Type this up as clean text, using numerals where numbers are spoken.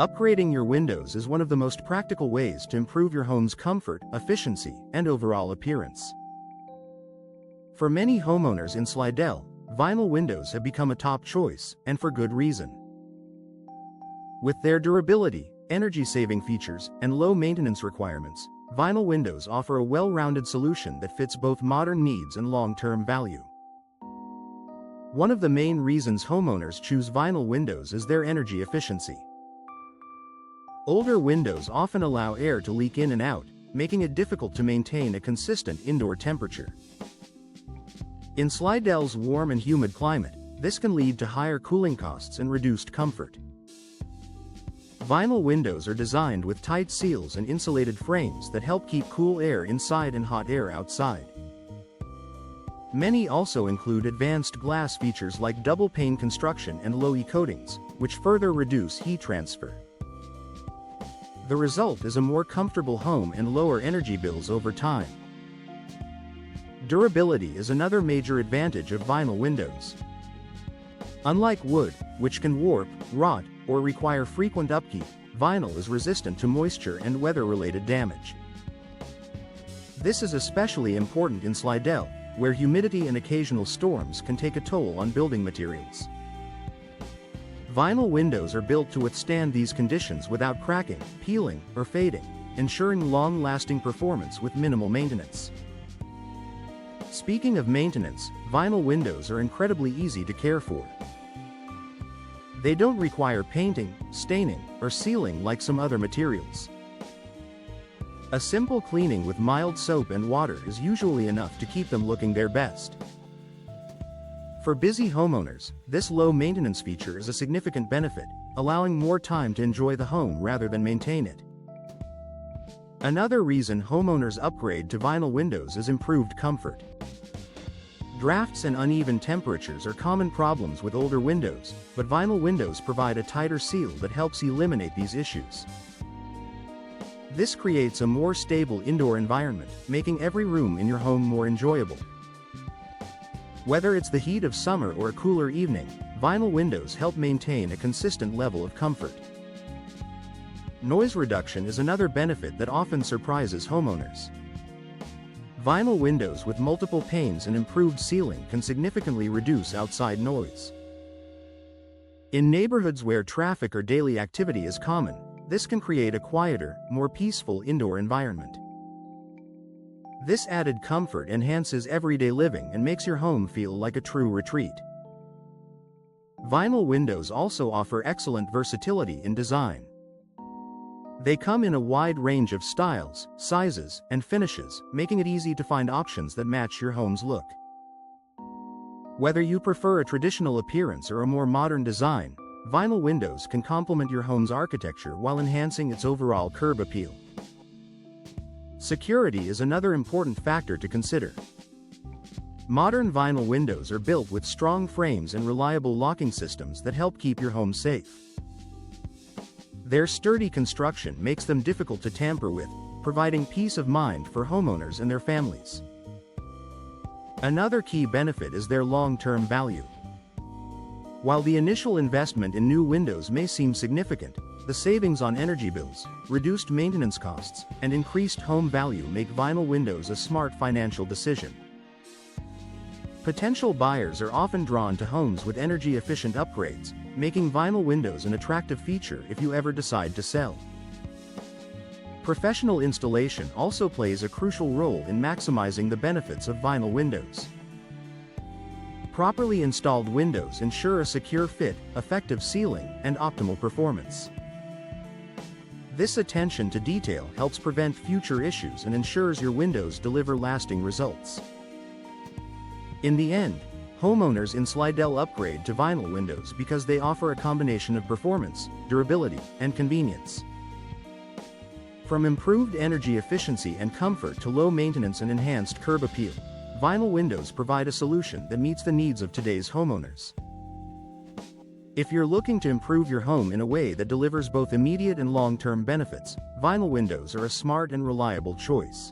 Upgrading your windows is one of the most practical ways to improve your home's comfort, efficiency, and overall appearance. For many homeowners in Slidell, vinyl windows have become a top choice, and for good reason. With their durability, energy-saving features, and low maintenance requirements, vinyl windows offer a well-rounded solution that fits both modern needs and long-term value. One of the main reasons homeowners choose vinyl windows is their energy efficiency. Older windows often allow air to leak in and out, making it difficult to maintain a consistent indoor temperature. In Slidell's warm and humid climate, this can lead to higher cooling costs and reduced comfort. Vinyl windows are designed with tight seals and insulated frames that help keep cool air inside and hot air outside. Many also include advanced glass features like double-pane construction and low-E coatings, which further reduce heat transfer. The result is a more comfortable home and lower energy bills over time. Durability is another major advantage of vinyl windows. Unlike wood, which can warp, rot, or require frequent upkeep, vinyl is resistant to moisture and weather-related damage. This is especially important in Slidell, where humidity and occasional storms can take a toll on building materials. Vinyl windows are built to withstand these conditions without cracking, peeling, or fading, ensuring long-lasting performance with minimal maintenance. Speaking of maintenance, vinyl windows are incredibly easy to care for. They don't require painting, staining, or sealing like some other materials. A simple cleaning with mild soap and water is usually enough to keep them looking their best. For busy homeowners, this low-maintenance feature is a significant benefit, allowing more time to enjoy the home rather than maintain it. Another reason homeowners upgrade to vinyl windows is improved comfort. Drafts and uneven temperatures are common problems with older windows, but vinyl windows provide a tighter seal that helps eliminate these issues. This creates a more stable indoor environment, making every room in your home more enjoyable. Whether it's the heat of summer or a cooler evening, vinyl windows help maintain a consistent level of comfort. Noise reduction is another benefit that often surprises homeowners. Vinyl windows with multiple panes and improved sealing can significantly reduce outside noise. In neighborhoods where traffic or daily activity is common, this can create a quieter, more peaceful indoor environment. This added comfort enhances everyday living and makes your home feel like a true retreat. Vinyl windows also offer excellent versatility in design. They come in a wide range of styles, sizes, and finishes, making it easy to find options that match your home's look. Whether you prefer a traditional appearance or a more modern design, vinyl windows can complement your home's architecture while enhancing its overall curb appeal. Security is another important factor to consider. Modern vinyl windows are built with strong frames and reliable locking systems that help keep your home safe. Their sturdy construction makes them difficult to tamper with, providing peace of mind for homeowners and their families. Another key benefit is their long-term value. While the initial investment in new windows may seem significant, the savings on energy bills, reduced maintenance costs, and increased home value make vinyl windows a smart financial decision. Potential buyers are often drawn to homes with energy-efficient upgrades, making vinyl windows an attractive feature if you ever decide to sell. Professional installation also plays a crucial role in maximizing the benefits of vinyl windows. Properly installed windows ensure a secure fit, effective sealing, and optimal performance. This attention to detail helps prevent future issues and ensures your windows deliver lasting results. In the end, homeowners in Slidell upgrade to vinyl windows because they offer a combination of performance, durability, and convenience. From improved energy efficiency and comfort to low maintenance and enhanced curb appeal, vinyl windows provide a solution that meets the needs of today's homeowners. If you're looking to improve your home in a way that delivers both immediate and long-term benefits, vinyl windows are a smart and reliable choice.